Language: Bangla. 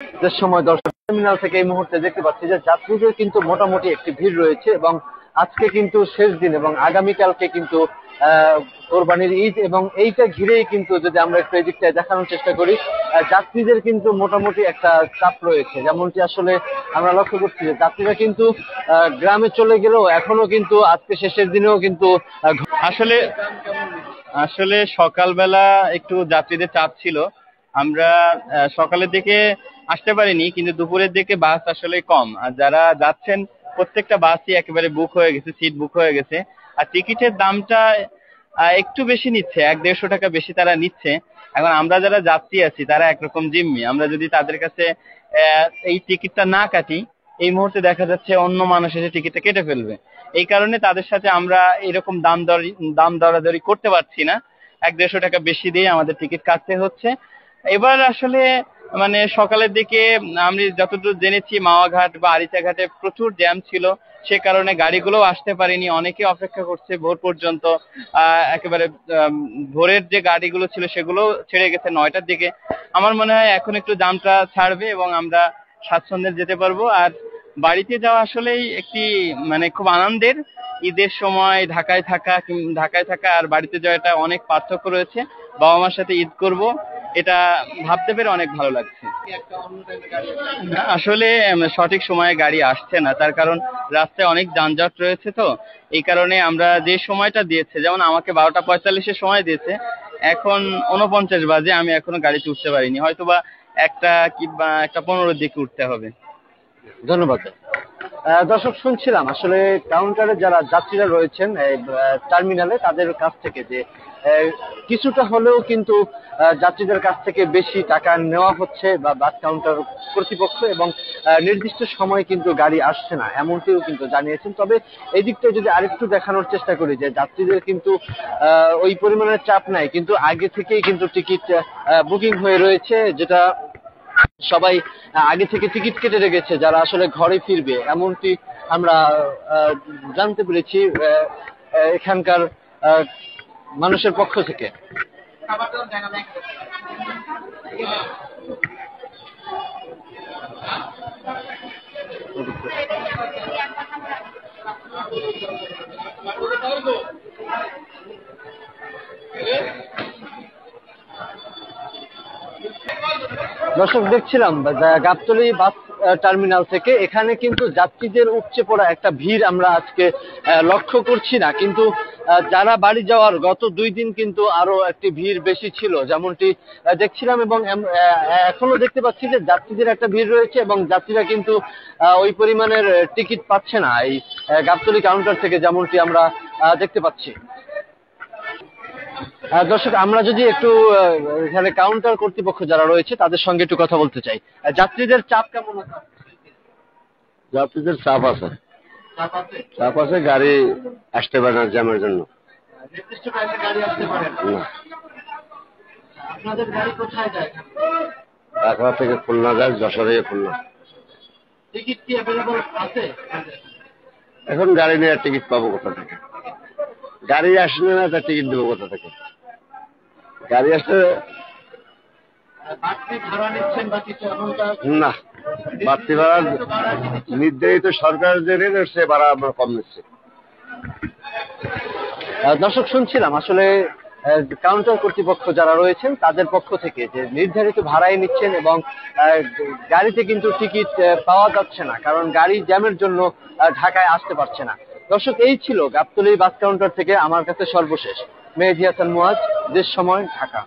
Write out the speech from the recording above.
যে সময় দর্শক টার্মিনাল থেকে এই মুহূর্তে দেখতে পাচ্ছি যে যাত্রীদের কিন্তু মোটামুটি একটি ভিড় রয়েছে এবং আজকে কিন্তু শেষ দিন এবং আগামীকালকে কিন্তু কোরবানির ঈদ এবং এইটা ঘিরেই কিন্তু যদি আমরা একটু এদিকটায় দেখানোর চেষ্টা করি যাত্রীদের কিন্তু মোটামুটি একটা চাপ রয়েছে। যেমনটি আসলে আমরা লক্ষ্য করছি যে যাত্রীরা কিন্তু গ্রামে চলে গেলেও এখনো কিন্তু আজকে শেষের দিনেও কিন্তু আসলে আসলে সকালবেলা একটু যাত্রীদের চাপ ছিল। আমরা সকালের দিকে আসতে পারিনি, কিন্তু দুপুরের দিকে বাস আসলে কম, আর যারা যাচ্ছেন প্রত্যেকটা বাসই একেবারে বুক হয়ে গেছে, সিট বুক হয়ে গেছে। আর টিকিটের দামটা একটু বেশি নিচ্ছে, 100-150 টাকা বেশি তারা নিচ্ছে। এখন আমরা যারা যাত্রী আছি তারা একরকম জিম্মি, আমরা যদি তাদের কাছে এই টিকিটটা না কাটি, এই মুহূর্তে দেখা যাচ্ছে অন্য মানুষ এসে টিকিটটা কেটে ফেলবে। এই কারণে তাদের সাথে আমরা এরকম দাম দরাদরি করতে পারছি না, 100-150 টাকা বেশি দিয়ে আমাদের টিকিট কাটতে হচ্ছে। এবার আসলে মানে সকালের দিকে আমি যতদূর জেনেছি মাওয়া ঘাট বা আরিচা ঘাটে প্রচুর জ্যাম ছিল, সে কারণে গাড়িগুলো আসতে পারেনি, অনেকে অপেক্ষা করছে ভোর পর্যন্ত। একেবারে ভোরের যে গাড়িগুলো ছিল সেগুলো ছেড়ে গেছে 9টার দিকে। আমার মনে হয় এখন একটু জামটা ছাড়বে এবং আমরা স্বাচ্ছন্দ্যে যেতে পারবো। আর বাড়িতে যাওয়া আসলেই একটি মানে খুব আনন্দের। ঈদের সময় ঢাকায় থাকা আর বাড়িতে যাওয়াটা অনেক পার্থক্য রয়েছে। বাবা মার সাথে ঈদ করব, এটা ভাবতে পেরে অনেক ভালো লাগছে। আসলে সঠিক সময়ে গাড়ি আসছে না, তার কারণ রাস্তায় অনেক যানজট রয়েছে। তো এই কারণে আমরা যে সময়টা দিয়েছে, যেমন আমাকে 12:45-এর সময় দিয়েছে, এখন 49 বাজে, আমি এখনো গাড়িতে উঠতে পারিনি, হয়তোবা 1টা কিংবা 1:15-র দিকে উঠতে হবে। ধন্যবাদ। দর্শক শুনছিলাম আসলে কাউন্টারে যারা যাত্রীরা রয়েছেন টার্মিনালে তাদের কাছ থেকে যে কিছুটা হলেও কিন্তু যাত্রীদের কাছ থেকে বেশি টাকা নেওয়া হচ্ছে বা বাস কাউন্টার কর্তৃপক্ষ, এবং নির্দিষ্ট সময় কিন্তু গাড়ি আসছে না এমনটিও কিন্তু জানিয়েছেন। তবে এই দিকটা যদি আরেকটু দেখানোর চেষ্টা করি যে যাত্রীদের কিন্তু ওই পরিমাণের চাপ নাই, কিন্তু আগে থেকেই কিন্তু টিকিট বুকিং হয়ে রয়েছে, যেটা সবাই আগে থেকে টিকিট কেটে রেখেছে যারা আসলে ঘরে ফিরবে, এমনটি আমরা জানতে পেরেছি এখানকার মানুষের পক্ষ থেকে। দর্শক দেখছিলাম গাবতলী বাস টার্মিনাল থেকে, এখানে কিন্তু যাত্রীদের উপচে পড়া একটা ভিড় আমরা আজকে লক্ষ্য করছি না, কিন্তু যারা বাড়ি যাওয়ার গত 2 দিন কিন্তু আরো একটি ভিড় বেশি ছিল যেমনটি দেখছিলাম, এবং এখনো দেখতে পাচ্ছি যে যাত্রীদের একটা ভিড় রয়েছে এবং যাত্রীরা কিন্তু ওই পরিমাণের টিকিট পাচ্ছে না এই গাবতলী কাউন্টার থেকে, যেমনটি আমরা দেখতে পাচ্ছি। দর্শক আমরা যদি একটু এখানে কাউন্টার কর্তৃপক্ষ যারা রয়েছে তাদের সঙ্গে একটু কথা বলতে চাই। যাত্রীদের চাপ কেমন আছে? যাত্রীদের চাপ আছে, গাড়ি আসতে পারে না জ্যামের জন্য। নির্দিষ্ট টাইমে গাড়ি আসতে পারে না। আপনাদের গাড়ি কোথায় যায়? ঢাকা থেকে খুলনা যায়, যশোর থেকে খুলনা। টিকিট কি অ্যাভেলেবল আছে? এখন গাড়ি নিয়ে টিকিট পাবো কোথা থেকে? গাড়ি আসলে না, তা টিকিট দেবো কোথা থেকে? গাড়ি আসলে না, বাড়তি ভাড়া নির্ধারিত সরকার যে রেট সে ভাড়া আমরা কম নিচ্ছে। দর্শক শুনছিলাম আসলে কাউন্টার কর্তৃপক্ষ যারা রয়েছেন তাদের পক্ষ থেকে যে নির্ধারিত ভাড়াই নিচ্ছেন এবং গাড়িতে কিন্তু টিকিট পাওয়া যাচ্ছে না, কারণ গাড়ি জ্যামের জন্য ঢাকায় আসতে পারছে না। দর্শক এই ছিল গাবতলী বাস কাউন্টার থেকে আমার কাছে সর্বশেষ। মেহেদী হাসান মুয়াজ, দেশ সময়, ঢাকা।